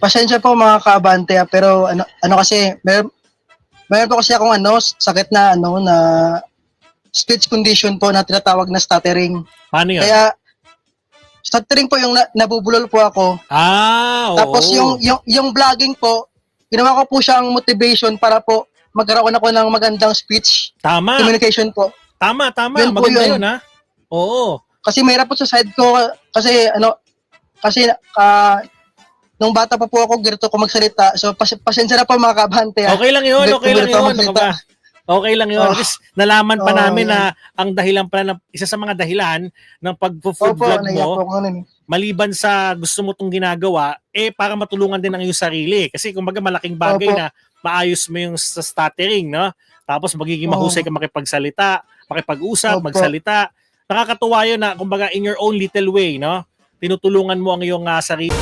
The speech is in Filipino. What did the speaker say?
Pasensya po mga kaabante, pero ano kasi, meron po kasi akong sakit na na speech condition po na tinatawag na stuttering. Paano yun? Kaya stuttering po yung nabubulol po ako. Tapos Oo. yung vlogging po, ginawa ko po siyang motivation para po magkaroon ako ng magandang speech Tama. communication po. Tama. Yun po Maganda yun. yun, ha? Oo. Kasi mahirap po sa side ko kasi nung bata pa po ako, girito ko magsalita. So pasensya na po mga kabante. Okay lang yun. Okay lang Girito ako yun. Ano ba? Okay lang yun. Oh, At least nalaman pa namin yan. na ang dahilan pala, isa sa mga dahilan ng pag-food Opo, vlog naiyak po mo, ako nun. maliban sa gusto mo itong ginagawa, para matulungan din ang iyong sarili. Kasi kumbaga malaking bagay Opo. na maayos mo yung sa stuttering, no? Tapos magiging mahusay ka makipagsalita, makipag-usap, Opo. magsalita. Nakakatuwa yun na kumbaga in your own little way, no? Tinutulungan mo ang iyong sarili.